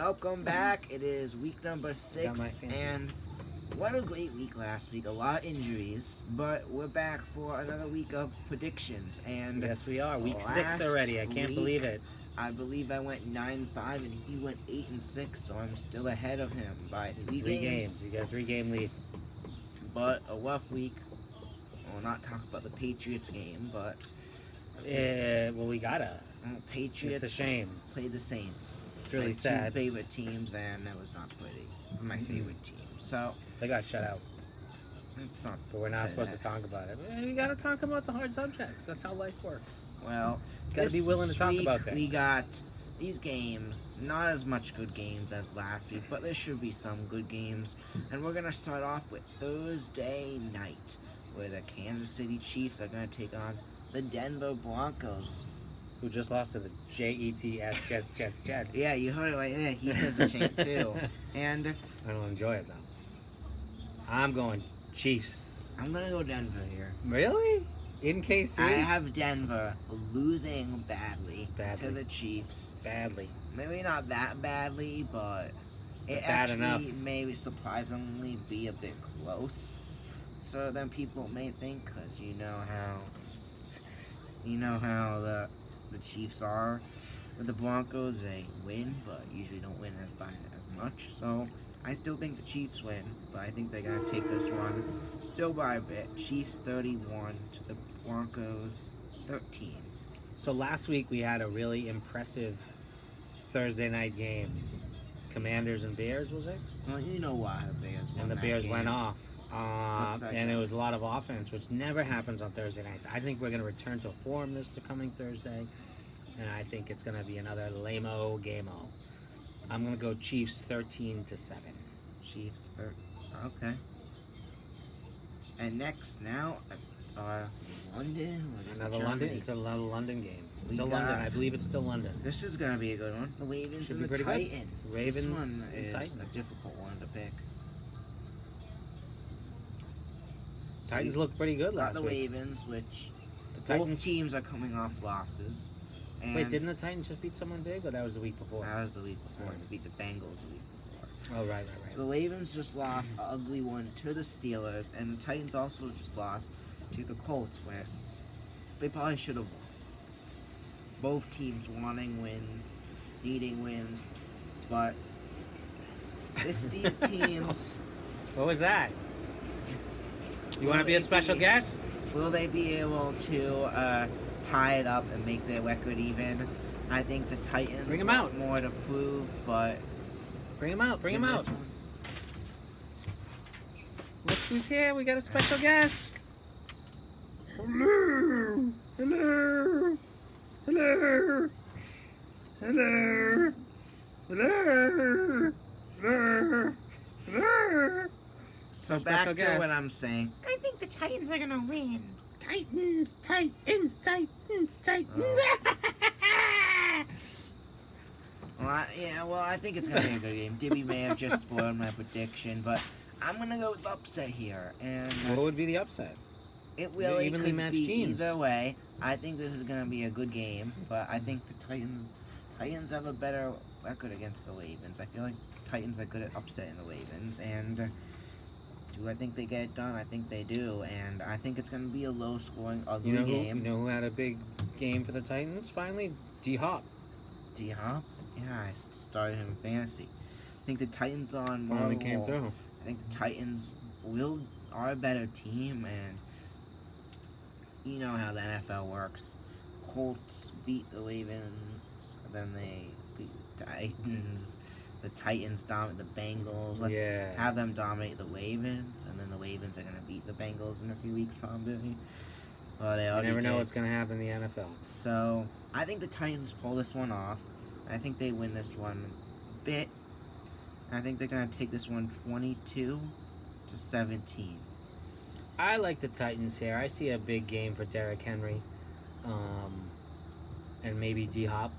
Welcome back. It is week number 6, and what a great week last week. A lot of injuries, but we're back for another week of predictions. And yes, we are. Week 6 already. I can't believe it. I believe I went 9-5, and he went 8-6, so I'm still ahead of him by 3 games. You got a 3-game lead. But a rough week. We'll not talk about the Patriots game, but well, we gotta. Patriots. It's a shame. Played the Saints. It's really my sad. 2 favorite teams, and that was not pretty. My favorite team. So they got shut out. It's not. But we're not supposed to talk about it. You gotta talk about the hard subjects. That's how life works. Well, you gotta be willing to talk about that. We got these games, not as much good games as last week, but there should be some good games. And we're gonna start off with Thursday night, where the Kansas City Chiefs are gonna take on the Denver Broncos, who just lost to the Jets. Jets. Yeah, you heard it right there. He says the chant too. And I don't enjoy it though. I'm going Chiefs. I'm gonna go Denver here. Really? In KC? I have Denver losing badly to the Chiefs. Badly. Maybe not that badly, but it bad actually enough. may surprisingly be a bit close. So then people may think, because you know how the Chiefs are with the Broncos, they win, but usually don't win by as much. So I still think the Chiefs win, but I think they're going to take this one still by a bit. Chiefs 31 to the Broncos 13. So last week we had a really impressive Thursday night game. Commanders and Bears, was it? Well, you know why the Bears won. And the Bears went off. And it was a lot of offense, which never happens on Thursday nights. I think we're going to return to form this coming Thursday, and I think it's going to be another lame-o game-o. I'm going to go Chiefs 13-7. Chiefs 13. Okay. And next now, London. Another London. It's another London game. Still London. I believe it's still London. This is going to be a good one. The Ravens and the Titans. Ravens this one and is Titans. A difficult one to pick. Titans looked pretty good last week. week. The Ravens, which both teams are coming off losses. And wait, didn't the Titans just beat someone big, or that was the week before? That was the week before. They beat the Bengals the week before. Oh, right. So the Ravens just lost an ugly one to the Steelers, and the Titans also just lost to the Colts, where they probably should have won. Both teams wanting wins, needing wins, but these teams... What was that? You want to be a special guest? Will they be able to tie it up and make their record even? I think the Titans bring him out. More to prove, but bring him out. Bring him out. Look who's here. We got a special guest. Hello. Hello. Hello. Hello. Hello. Hello. Hello. So back to what I'm saying. I think the Titans are gonna win. Titans. Well, I think it's gonna be a good game. Dibby may have just spoiled my prediction, but I'm gonna go with the upset here. And what would be the upset? It really evenly could matched be teams. Either way. I think this is gonna be a good game, but I think the Titans have a better record against the Ravens. I feel like Titans are good at upsetting the Ravens, and do I think they get it done? I think they do, and I think it's going to be a low-scoring, ugly game. You know who had a big game for the Titans? Finally, D-Hop. D-Hop? Yeah, I started him in fantasy. I think the Titans on finally came through. I think the Titans are a better team, and you know how the NFL works. Colts beat the Ravens, then they beat the Titans. The Titans dominate the Bengals. Let's have them dominate the Ravens, and then the Ravens are going to beat the Bengals in a few weeks, probably. Well, they already never know what's going to happen in the NFL. So, I think the Titans pull this one off. I think they win this one a bit. I think they're going to take this one 22-17. I like the Titans here. I see a big game for Derrick Henry, and maybe D-Hop.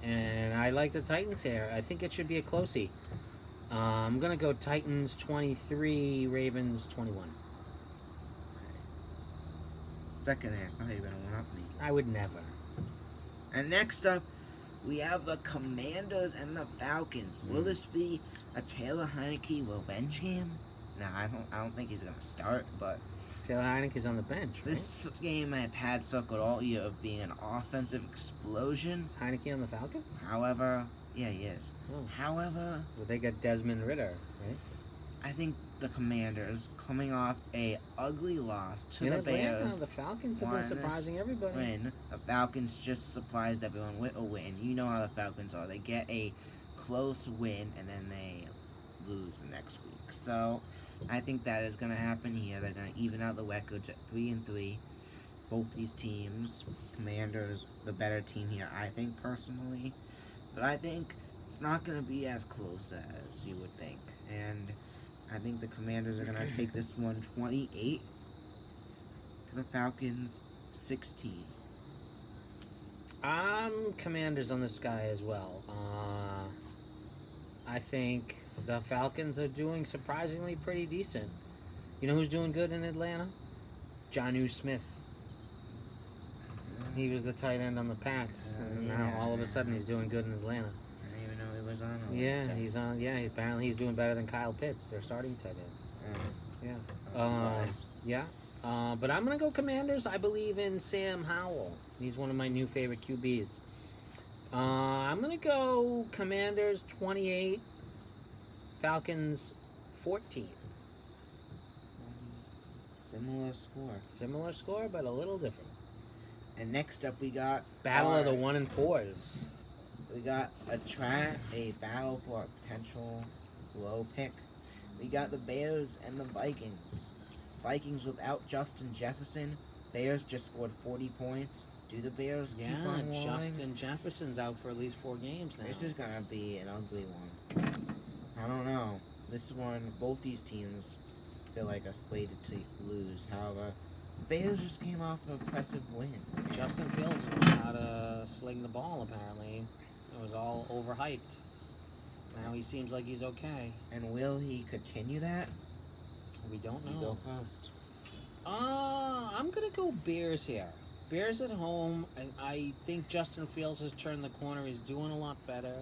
And I like the Titans here. I think it should be a closey. I'm going to go Titans 23, Ravens 21. Second half. I thought you were going to one-up me. I would never. And next up, we have the Commanders and the Falcons. Will this be a Taylor Heineke revenge game? No, I don't think he's gonna start, but Taylor Heineke's on the bench, right? this game I've had circled all year of being an offensive explosion. Is Heineke on the Falcons? However, yeah, he is. Oh. However, Well, they got Desmond Ritter, right? I think the Commanders, coming off a ugly loss to In the Atlanta, Bears, the Falcons have been won this surprising everybody. win. The Falcons just surprised everyone with a win. You know how the Falcons are. They get a close win and then they lose the next week. So I think that is going to happen here. They're going to even out the records at 3-3. Both these teams, Commanders, the better team here, I think personally. But I think it's not going to be as close as you would think. And I think the Commanders are going to take this one 28 to the Falcons 16. I'm Commanders on this guy as well. I think the Falcons are doing surprisingly pretty decent. You know who's doing good in Atlanta? Jonnu Smith. He was the tight end on the Pats, and now all of a sudden he's doing good in Atlanta. I didn't even know he was on. Yeah, he's on. Yeah, apparently he's doing better than Kyle Pitts, their starting tight end. Yeah. Yeah. But I'm going to go Commanders. I believe in Sam Howell. He's one of my new favorite QBs. I'm going to go Commanders 28, Falcons 14. Similar score. Similar score, but a little different. And next up we got Battle of the 1 and 4s. We got a battle for a potential low pick. We got the Bears and the Vikings. Vikings without Justin Jefferson. Bears just scored 40 points. Do the Bears keep on rolling? Justin Jefferson's out for at least 4 games now. This is going to be an ugly one. I don't know. This one, both these teams feel like are slated to lose. However, Bears just came off an impressive win. Justin Fields knows how to sling the ball, apparently. It was all overhyped. Now he seems like he's okay. And will he continue that? We don't know. You go first. I'm going to go Bears here. Bears at home. I think Justin Fields has turned the corner. He's doing a lot better.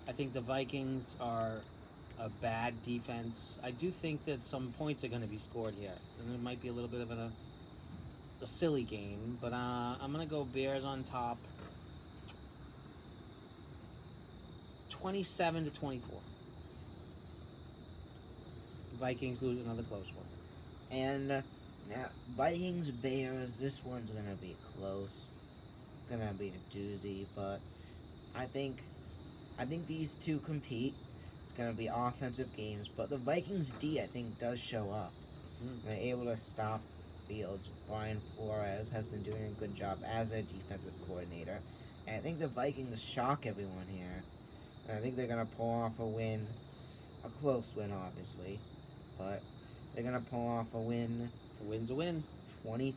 I think the Vikings are a bad defense. I do think that some points are going to be scored here. And it might be a little bit of a silly game. But I'm going to go Bears on top. 27-24. Vikings lose another close one. And now Vikings Bears, this one's gonna be close. Gonna be a doozy, but I think these two compete. It's gonna be offensive games, but the Vikings D I think does show up. They're able to stop Fields. Brian Flores has been doing a good job as a defensive coordinator. And I think the Vikings shock everyone here. And I think they're going to pull off a win. A close win, obviously. But they're going to pull off a win. A win's a win. 23-20.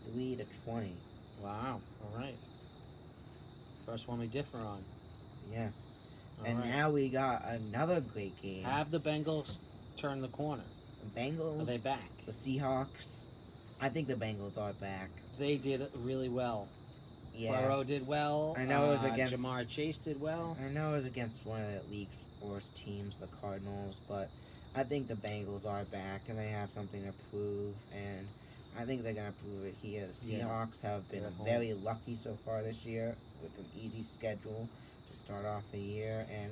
Wow. All right. First one we differ on. Yeah. All and right. now we got another great game. Have the Bengals turn the corner? The Bengals. Are they back? The Seahawks. I think the Bengals are back. They did really well. Yeah. Poirot did well. I know it was against Jamar Chase did well. I know it was against one of the league's worst teams, the Cardinals, but I think the Bengals are back and they have something to prove, and I think they're gonna prove it here. The Seahawks have been very lucky so far this year with an easy schedule to start off the year, and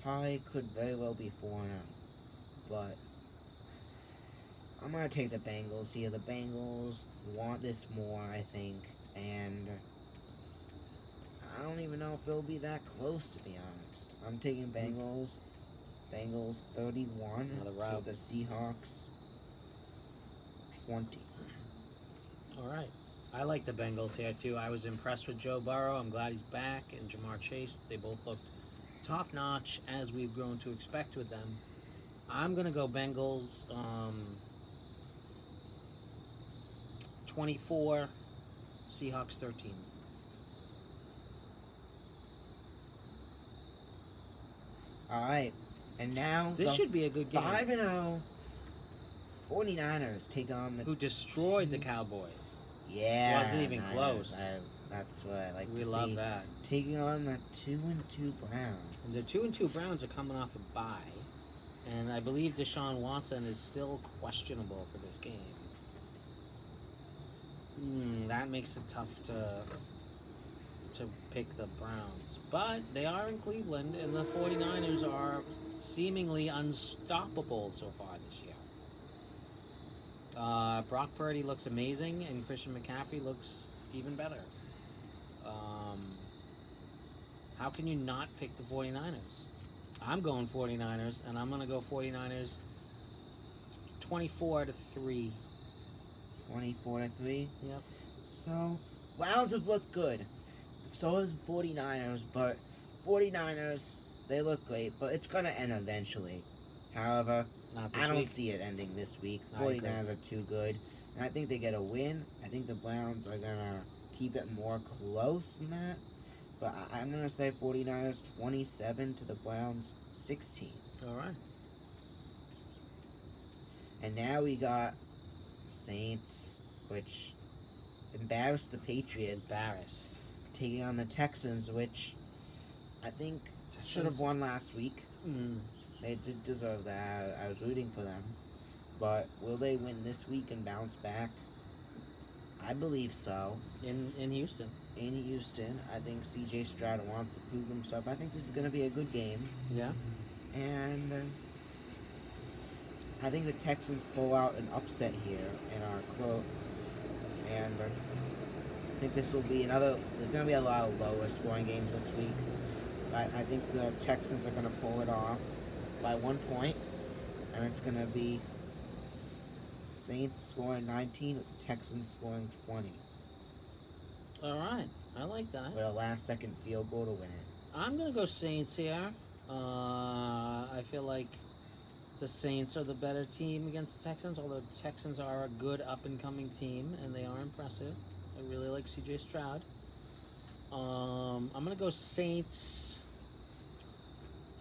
probably could very well be 4-0, but I'm gonna take the Bengals here. The Bengals want this more, I think, and I don't even know if it'll be that close, to be honest. I'm taking Bengals. Bengals 31 to the Seahawks 20. All right. I like the Bengals here, too. I was impressed with Joe Burrow. I'm glad he's back. And Jamar Chase, they both looked top-notch, as we've grown to expect with them. I'm going to go Bengals 24, Seahawks 13. All right. And now this should be a good game. 5-0 49ers take on the who destroyed the Cowboys. Yeah. Wasn't even Niners. close. That's what I like We to love see. that. Taking on the 2-2 Browns. And the 2-2 Browns are coming off a bye, and I believe Deshaun Watson is still questionable for this game. That makes it tough to pick the Browns. But they are in Cleveland, and the 49ers are seemingly unstoppable so far this year. Brock Purdy looks amazing, and Christian McCaffrey looks even better. How can you not pick the 49ers? I'm going 49ers, and I'm going to go 49ers 24-3. 24-3? Yep. So, Browns have looked good. So has 49ers, but 49ers, they look great, but it's going to end eventually. However, Not this I don't week. see it ending this week. I agree. 49ers are too good, and I think they get a win. I think the Browns are going to keep it more close than that. But I'm going to say 49ers 27 to the Browns 16. All right. And now we got Saints, which embarrassed the Patriots. Embarrassed. Taking on the Texans, which I think should have won last week. They did deserve that. I was rooting for them. But will they win this week and bounce back? I believe so. In Houston. In Houston, I think CJ Stroud wants to prove himself. I think this is going to be a good game. Yeah. And I think the Texans pull out an upset here in our club. And I think this will be another. There's going to be a lot of lower scoring games this week. But I think the Texans are going to pull it off by 1 point. And it's going to be Saints scoring 19 with the Texans scoring 20. All right. I like that. With a last-second field goal to win it. I'm going to go Saints here. I feel like the Saints are the better team against the Texans, although the Texans are a good up-and-coming team, and they are impressive. I really like CJ Stroud. I'm going to go Saints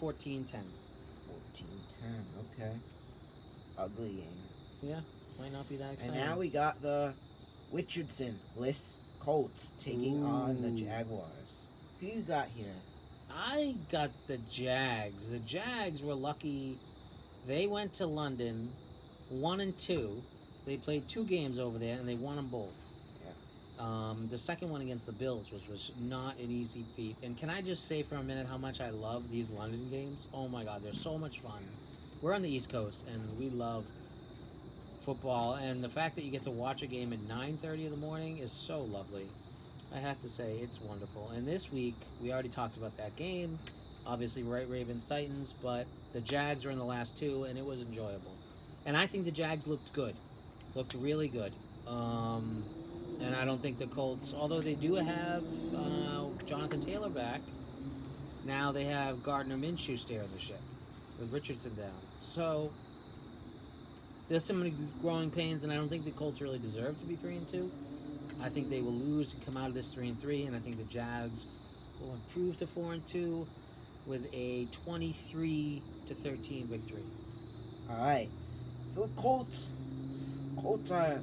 14-10. 14-10, okay. Ugly game. Yeah, might not be that exciting. And now we got the Richardson-less Colts taking on the Jaguars. Who you got here? I got the Jags. The Jags were lucky. They went to London 1-2. They played 2 games over there, and they won them both. The second one against the Bills was not an easy feat. And can I just say for a minute how much I love these London games? Oh my God, they're so much fun. We're on the East Coast, and we love football. And the fact that you get to watch a game at 9:30 in the morning is so lovely. I have to say, it's wonderful. And this week, we already talked about that game. Obviously, Ravens-Titans, but the Jags are in the last 2, and it was enjoyable. And I think the Jags looked good. Looked really good. And I don't think the Colts, although they do have Jonathan Taylor back, now they have Gardner Minshew steering the ship with Richardson down. So there's so many growing pains, and I don't think the Colts really deserve to be 3-2. I think they will lose and come out of this 3-3, and I think the Jags will improve to 4-2 with a 23-13 victory. All right. So the Colts are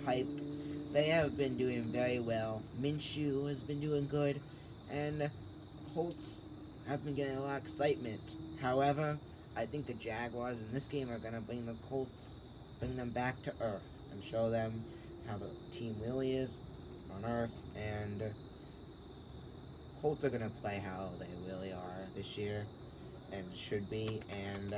hyped. They have been doing very well. Minshew has been doing good, and Colts have been getting a lot of excitement. However, I think the Jaguars in this game are going to bring the Colts, bring them back to earth, and show them how the team really is on earth. And Colts are going to play how they really are this year, and should be. And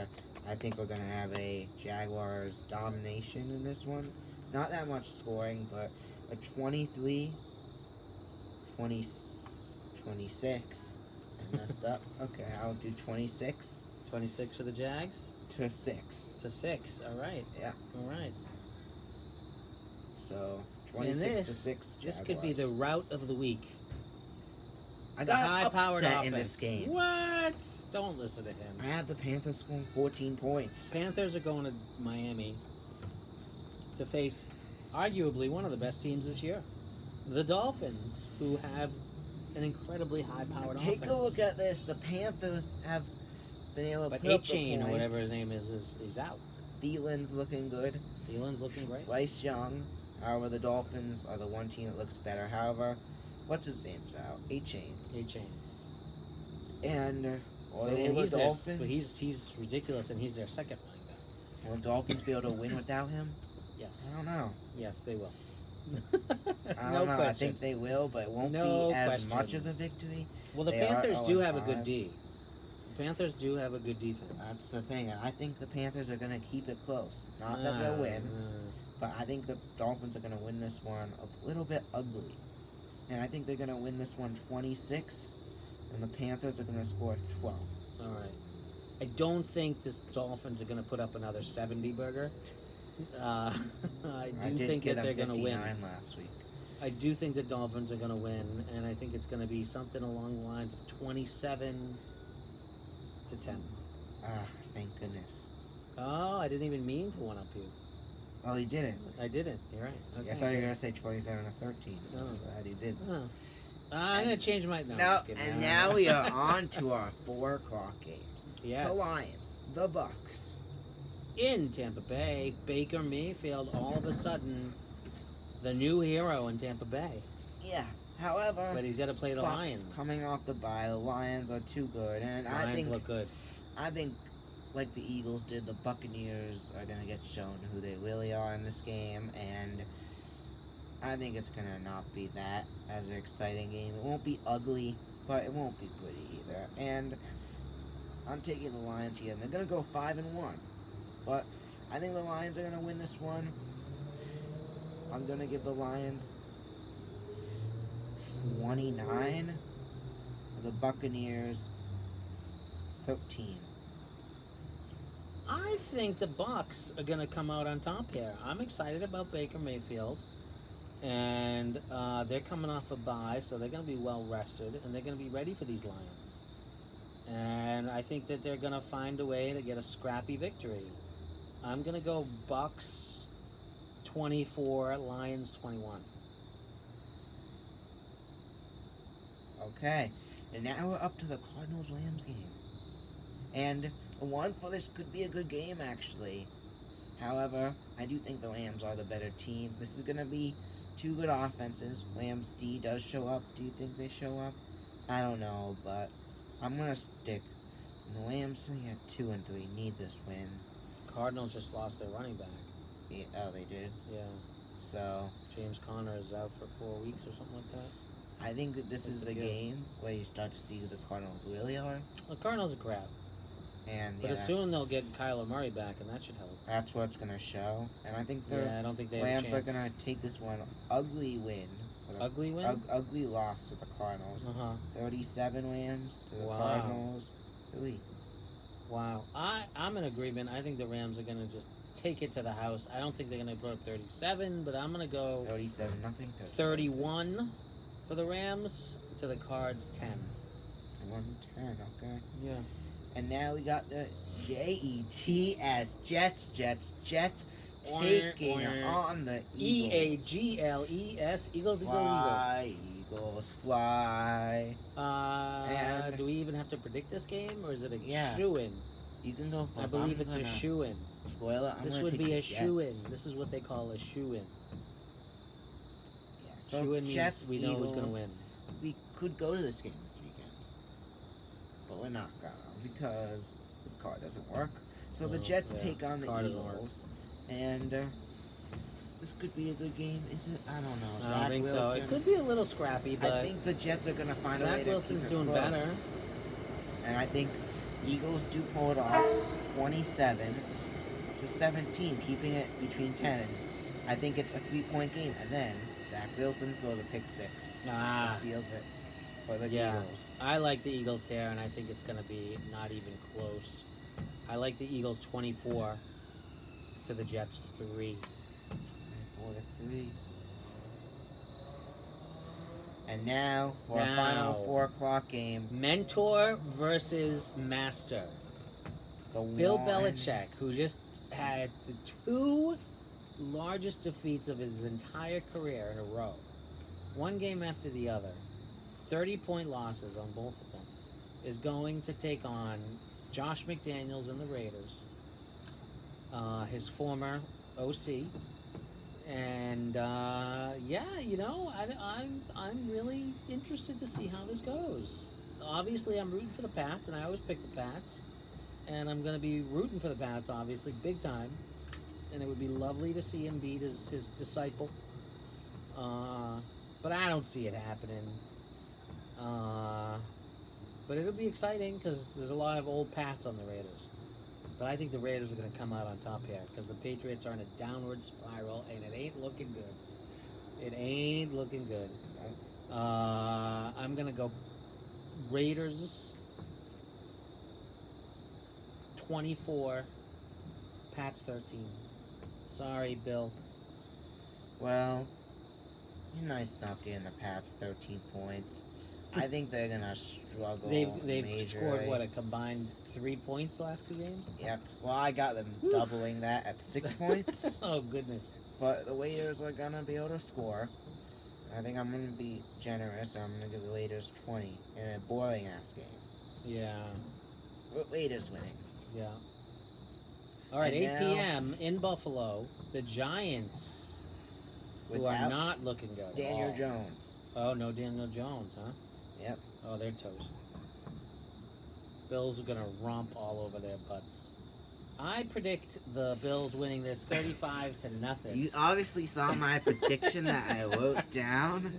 I think we're going to have a Jaguars domination in this one. Not that much scoring, but a 23, 20, 26. I messed up. Okay, I'll do 26 26 for the Jags? to 6. To 6. All right. Yeah. All right. So, And 26 to 6 Jaguars. This could be the route of the week. I The got high-powered upset offense. in this game. What? Don't listen to him. I had the Panthers scoring 14 points. Panthers are going to Miami to face arguably one of the best teams this year, the Dolphins, who have an incredibly high-powered offense. Take a look at this. The Panthers have been able to But put up the A-Chain, or points. whatever his name is out. Thielen's looking good. Thielen's looking great. Bryce Young. However, the Dolphins are the one team that looks better. However, what's his name's out, A-Chain, A-Chain. and will And the he's Dolphins? but he's ridiculous, and he's their second running back. Will the Dolphins be able to win without him? Yes. I don't know. Yes, they will. I No don't know. question. I think they will, but it won't No be as question. much as a victory. Well, the They are Panthers do have a 0-5. good D. The Panthers do have a good defense. That's the thing, and I think the Panthers are gonna keep it close. Not that they'll win, but I think the Dolphins are gonna win this one a little bit ugly, and I think they're gonna win this one 26, and the Panthers are gonna score 12. All right. I don't think the Dolphins are going to put up another 70 burger. I do did think give that them they're going to win. 59 last week. I do think the Dolphins are going to win, and I think it's going to be something along the lines of 27 to 10. Ah, thank goodness. Oh, I didn't even mean to one up you. Well, he didn't. I didn't. You're right. Okay. I thought you were gonna say 27 to 13. No. I'm glad you did. Oh. I'm going to change my... No, I'm Now, just kidding. and now we are on to our 4 o'clock games. Yes. The Lions, the Bucks. In Tampa Bay, Baker Mayfield, all of a sudden, the new hero in Tampa Bay. Yeah. However, But he's got to play the Bucks Lions. coming off the bye, the Lions are too good, and Lions look good. I think, like the Eagles did, the Buccaneers are gonna get shown who they really are in this game, and I think it's gonna not be that as an exciting game. It won't be ugly, but it won't be pretty either. And I'm taking the Lions here, and they're gonna go 5-1, but I think the Lions are gonna win this one. I'm gonna give the Lions 29, the Buccaneers 13. I think the Bucks are going to come out on top here. I'm excited about Baker Mayfield, and they're coming off a bye, so they're going to be well rested, and they're going to be ready for these Lions. And I think that they're going to find a way to get a scrappy victory. I'm going to go Bucks 24, Lions 21. Okay, and now we're up to the Cardinals-Rams game. And one for this could be a good game, actually. However, I do think the Rams are the better team. This is going to be two good offenses. Rams D does show up. Do you think they show up? I don't know, but I'm going to stick. And the Rams, 2-3, need this win. Cardinals just lost their running back. Yeah, oh, they did? Yeah. So, James Conner is out for 4 weeks or something like that. I think that this That's is a the good. game where you start to see who the Cardinals really are. The Cardinals are crap. And But soon they'll get Kyler Murray back, and that should help. that's what's going to show. And I think the Yeah, I don't think they have a Rams chance. are going to take this one ugly win. Ugly win? Ugly loss to the Cardinals. 37 Rams to the Wow. Cardinals 3. Wow. I'm in agreement. I think the Rams are going to just take it to the house. I don't think they're going to put up 37, but I'm going to go 37 nothing. 31 for the Rams to the Cards 10. 110, okay. Yeah. And now we got the Jets taking on the Eagles. Eagles. Eagles. Fly, Eagles, fly. And- Do we even have to predict this game, or is it a Yeah. shoe-in? You can go first. I believe I'm it's a gonna- shoe-in. Spoiler, I'm This gonna would take be the a shoe-in. Jets. This is what they call a shoe-in. Yeah, so Shoe-in means Jets, we know who's going to Eagles. win. We could go to this game this weekend, but we're not gonna because this car doesn't work. So the Oh, Jets yeah, take on the car doesn't work. Eagles, and this could be a good game. Is it? I don't know. I Zach don't think so. Wilson. It could be a little scrappy, but I think the Jets are gonna find a way Zach to Wilson's keep it doing close. better. And I think Eagles do pull it off, 27 to 17, keeping it between 10. And I think it's a 3-point game, and then Zach Wilson throws a pick 6 and seals it for the Yeah. Eagles. I like the Eagles there, and I think it's going to be not even close. I like the Eagles 24 to the Jets 3. 4-3. And now for our final 4 o'clock game, Mentor versus Master. the Bill one- Belichick, who just had the 2 largest defeats of his entire career in a row. One game after the other. 30-point losses on both of them. Is going to take on Josh McDaniels and the Raiders. His former OC. And yeah, you know, I'm really interested to see how this goes. Obviously, I'm rooting for the Pats, and I always pick the Pats. And I'm going to be rooting for the Pats, obviously, big time. And it would be lovely to see him beat his disciple. But I don't see it happening. But it'll be exciting because there's a lot of old Pats on the Raiders. But I think the Raiders are going to come out on top here because the Patriots are in a downward spiral, and it ain't looking good. It ain't looking good. I'm going to go Raiders 24, Pats 13. Sorry, Bill. Well, you're nice enough getting the Pats 13 points. I think they're gonna struggle. They've majorly. scored what, a combined 3 points the last 2 games? Yep. Well, I got them doubling that at 6 points. Oh goodness. But the Raiders are gonna be able to score. I think I'm gonna be generous. I'm gonna give the Raiders 20 in a boring ass game. Yeah. Raiders winning. Yeah. All right, And 8 now- p.m. in Buffalo, the Giants, who are Without not looking good. Daniel at all. Jones. Oh, no Daniel Jones, huh? Yep. Oh, they're toast. Bills are going to romp all over their butts. I predict the Bills winning this 35-0. You obviously saw my prediction that I wrote down.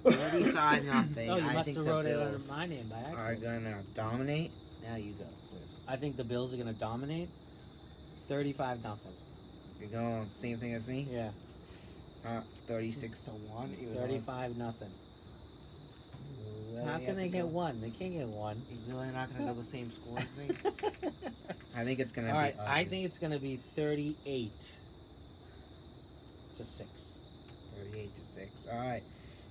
35-0. Oh, you I must think have the wrote it under Bills my name by are accident. gonna dominate. Now you go, seriously. I think the Bills are going to dominate 35-0. You're going same thing as me. Yeah, 36-1. 35-0. How can they get one? They can't get one. You're really not gonna go the same score as me. I think it's gonna All be. right, I ugly. think it's going to be 38-6. 38-6. All right,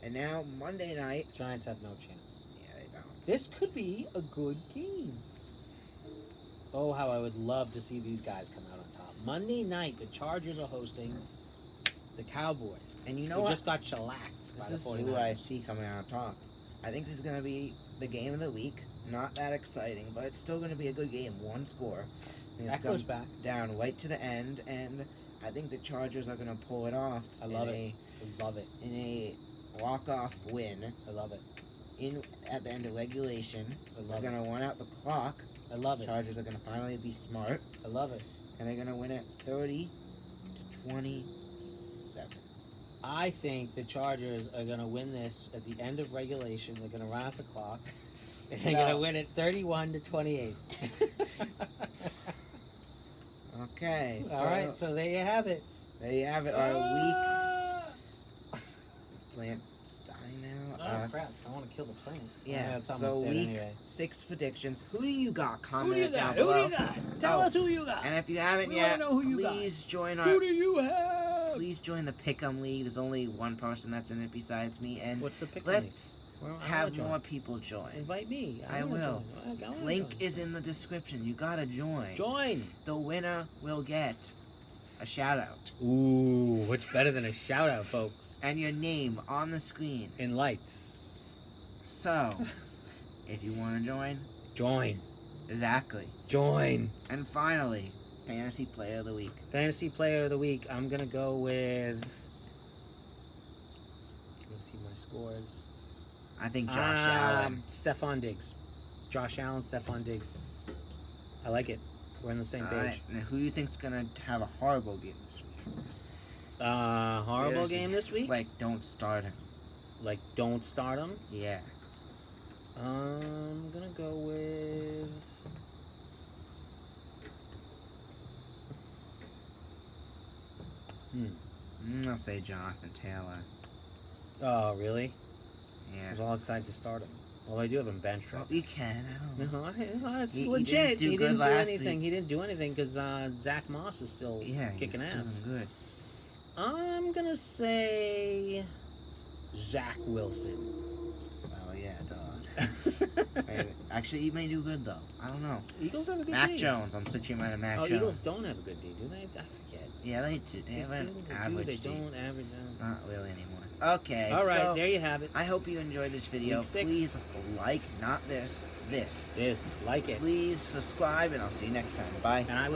and now Monday night. Giants have no chance. Yeah, they don't. This could be a good game. Oh, how I would love to see these guys come out on top. Monday night, the Chargers are hosting the Cowboys. And you know who what? just got shellacked by This the is 49ers. who I see coming out on top. I think this is gonna be the game of the week. Not that exciting, but it's still gonna be a good game. One score. And it's Echo's come back. down right to the end, and I think the Chargers are gonna pull it off. I love in it. I love it. In a walk-off win I love it. at the end of regulation. I They're love it. gonna run out the clock. I love The it. Chargers are gonna finally be smart, I love it. and they're gonna win it 30-27. I think the Chargers are going to win this at the end of regulation. They're going to run out the clock. And they're going to No. win it 31-28. Okay, so All right, so there you have it. there you have it. Our week plant dying now. Oh, crap. I want to kill the plant. Yeah, it's almost so dead week anyway. 6 predictions. Who do you got? Who do Comment you it down got? Who do below. you got? Tell Oh, us who you got. And if you haven't We wanna yet, know who you got. please join our. Who do you have? Please join the Pick'em League. There's only one person that's in it besides me, and What's the pick? let's I wanna have join. more people join. Invite me. I wanna will. join. I wanna Link join. is in the description. You gotta join. Join. The winner will get a shout out Ooh, what's better than a shout out, folks? and your name on the screen. In lights. So, if you want to join, Join. exactly. Join. And finally, Fantasy Player of the Week. Fantasy Player of the Week. I'm gonna go with. Let me see my scores. I think Josh Allen. Stephon Diggs. Josh Allen, Stephon Diggs. I like it. We're on the same All page. right, now who do you think's gonna have a horrible game this week? Horrible Fantasy. game this week. Like, don't start him. Like, don't start him. Yeah. I'm gonna go with. I'm gonna say Jonathan Taylor. Oh, really? I Yeah. was all excited to start him. Well, I do have him benched right. Well, you can. I don't know. No, it's He didn't legit. do He good didn't do last anything. week. He didn't do anything because Zach Moss is still Yeah, kicking he's ass. doing good. I'm gonna say Zach Wilson. Well, yeah, dog. Hey, actually, he may do good though. I don't know. Eagles have a good Mac D. Jones. I'm switching mine to Mac Oh, Jones. Eagles don't have a good D, do they? I forget. Yeah, they do. They have an average. They D. don't average. Not really anymore. Okay. All right, so there you have it. I hope you enjoyed this video. Week 6. Please like, not this, this. This, like it, Please subscribe, and I'll see you next time. Bye. and I will.